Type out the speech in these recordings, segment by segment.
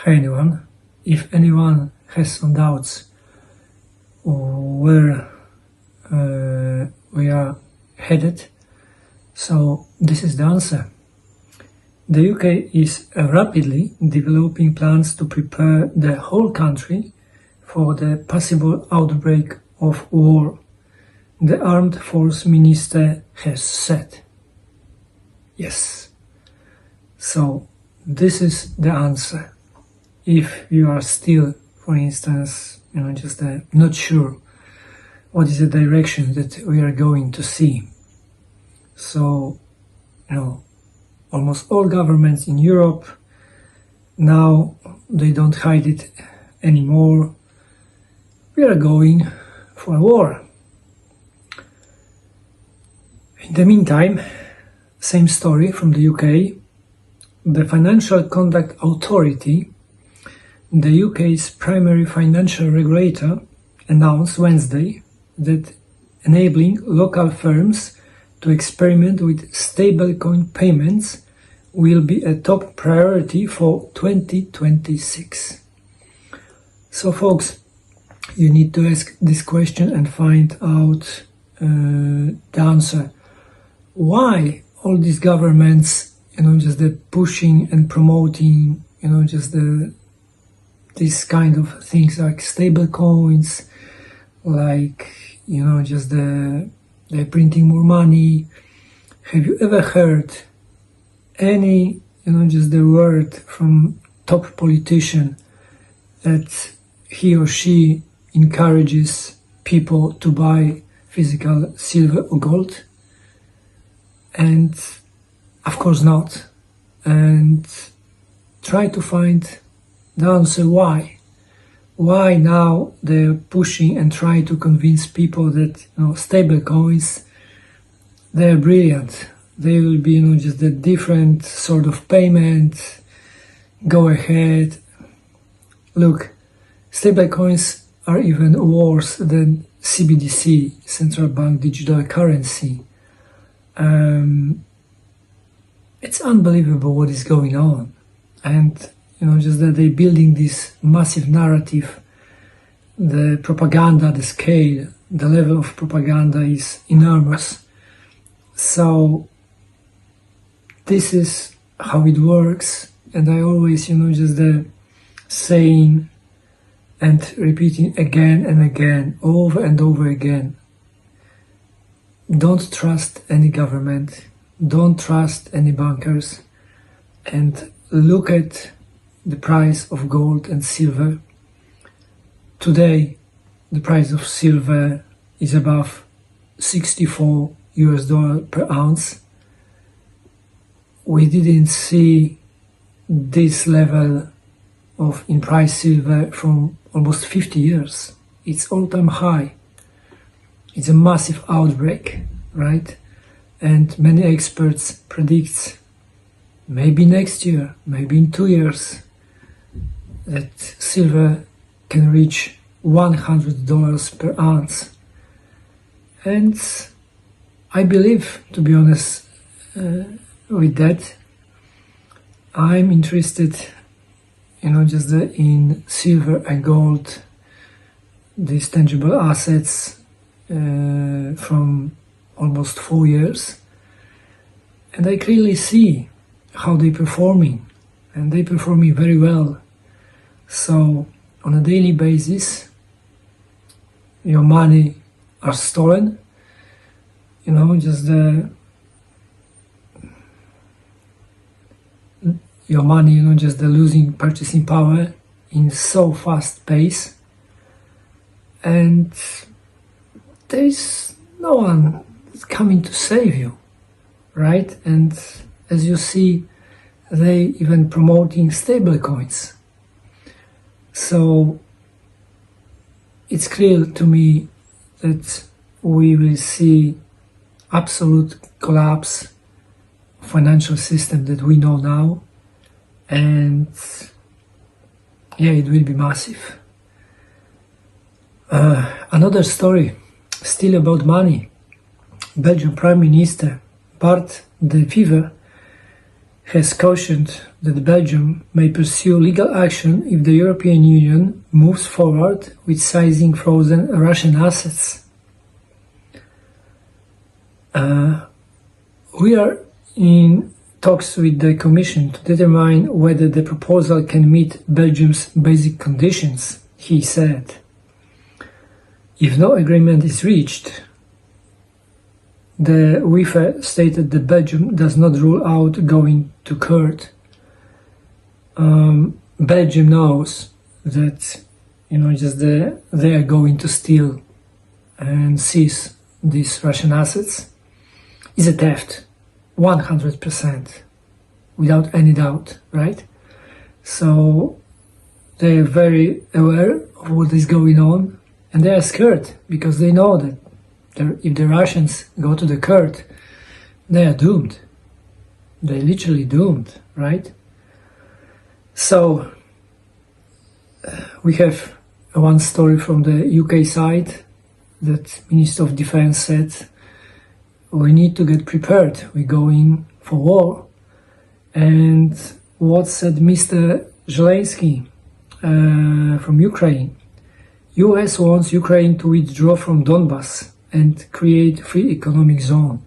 Hi anyone. If anyone has some doubts where we are headed, so this is the answer. The UK is rapidly developing plans to prepare the whole country for the possible outbreak of war, the Armed Force Minister has said. Yes. So this is the answer. If you are still, for instance, just not sure what is the direction that we are going to see. So, almost all governments in Europe, now they don't hide it anymore. We are going for a war. In the meantime, same story from the UK. The Financial Conduct Authority, the UK's primary financial regulator, announced Wednesday that enabling local firms to experiment with stablecoin payments will be a top priority for 2026. So folks, you need to ask this question and find out the answer. Why all these governments, just the pushing and promoting, these kind of things like stable coins, like, they're printing more money. Have you ever heard any, the word from top politician that he or she encourages people to buy physical silver or gold? And of course not. And try to find the answer why. Why now they're pushing and trying to convince people that stable coins, they're brilliant. They will be just a different sort of payment. Go ahead. Look, stable coins are even worse than CBDC, central bank digital currency. It's unbelievable what is going on, and just that they're building this massive narrative. The propaganda, the scale, the level of propaganda is enormous. So this is how it works, and I always just the saying and repeating again and again, over and over again. Don't trust any government, don't trust any bankers, and look at the price of gold and silver. Today, the price of silver is above $64 per ounce. We didn't see this level of in price silver from almost 50 years. It's all-time high. It's a massive outbreak, right? And many experts predict maybe next year, maybe in 2 years, that silver can reach $100 per ounce. And I believe, to be honest, with that, I'm interested, in silver and gold, these tangible assets, from almost 4 years, and I clearly see how they're performing, and they're performing very well. So on a daily basis, your money are stolen, your money, the losing purchasing power in so fast pace, and there is no one coming to save you, right? And as you see, they even promoting stable coins. So it's clear to me that we will see absolute collapse of financial system that we know now, and it will be massive. Another story, still about money. Belgian Prime Minister Bart De Wever has cautioned that Belgium may pursue legal action if the European Union moves forward with seizing frozen Russian assets. We are in talks with the Commission to determine whether the proposal can meet Belgium's basic conditions, he said. If no agreement is reached, the UEFA stated that Belgium does not rule out going to court. Belgium knows that, they are going to steal and seize these Russian assets. It's a theft, 100%, without any doubt, right? So they are very aware of what is going on, and they are scared because they know that if the Russians go to the court, they are doomed. They're literally doomed, right? So we have one story from the UK side that Minister of Defense said, we need to get prepared, we're going for war. And what said Mr. Zelensky from Ukraine? US wants Ukraine to withdraw from Donbass and create free economic zone.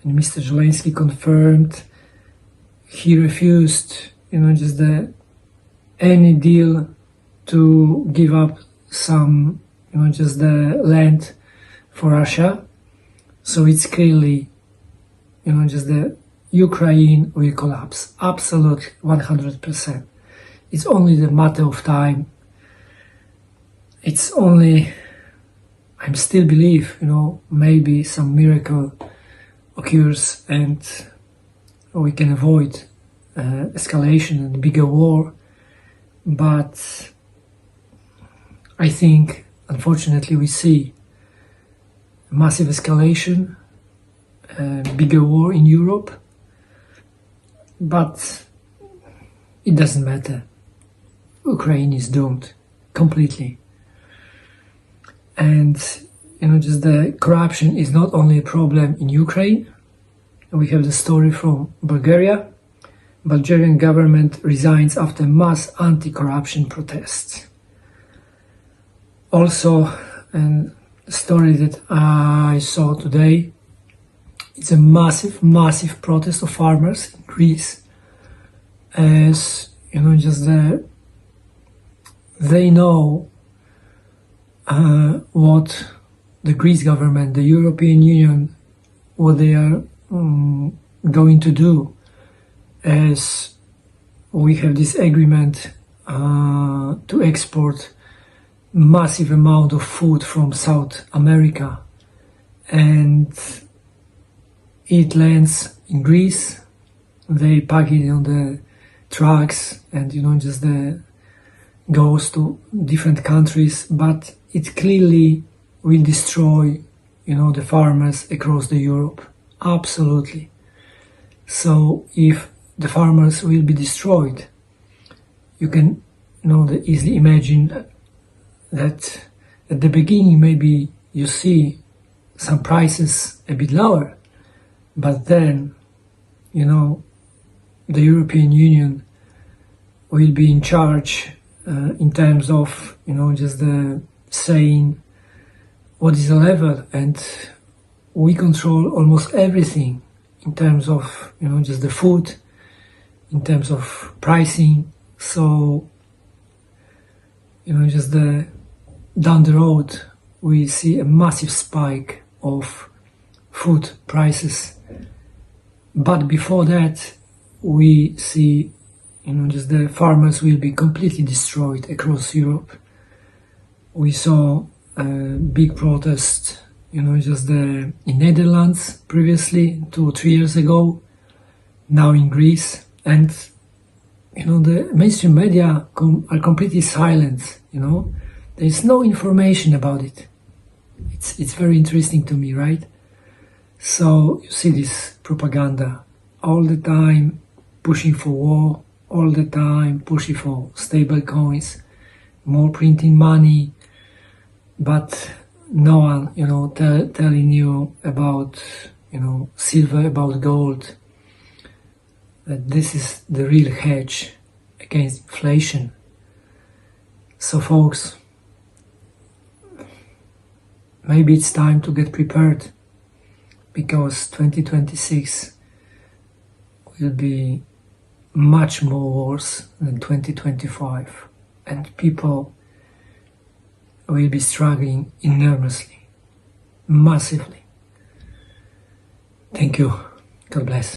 And Mr. Zelensky confirmed he refused, any deal to give up some, the land for Russia. So it's clearly, the Ukraine will collapse. Absolutely, 100%. It's only the matter of time. It's only, I still believe, maybe some miracle occurs and we can avoid escalation and bigger war. But I think, unfortunately, we see massive escalation, bigger war in Europe, but it doesn't matter. Ukraine is doomed completely. And, the corruption is not only a problem in Ukraine. We have the story from Bulgaria. Bulgarian government resigns after mass anti-corruption protests. Also, a story that I saw today, it's a massive protest of farmers in Greece, as, they know what the Greece government, the European Union, what they are going to do, as we have this agreement to export massive amount of food from South America, and it lands in Greece. They pack it on the trucks and goes to different countries, but it clearly will destroy the farmers across the Europe. Absolutely. So if the farmers will be destroyed, you can easily imagine that at the beginning maybe you see some prices a bit lower, but then the European Union will be in charge in terms of the saying what is the level, and we control almost everything in terms of the food, in terms of pricing. So down the road we see a massive spike of food prices, but before that we see the farmers will be completely destroyed across Europe. We saw a big protest in Netherlands previously, 2 or 3 years ago, now in Greece, and the mainstream media are completely silent. There is no information about it. It's very interesting to me, right? So you see this propaganda all the time, pushing for war, all the time pushing for stable coins, more printing money, but no one telling you about silver, about gold, that this is the real hedge against inflation. So folks, maybe it's time to get prepared, because 2026 will be much more worse than 2025, and people will be struggling enormously, massively. Thank you. God bless.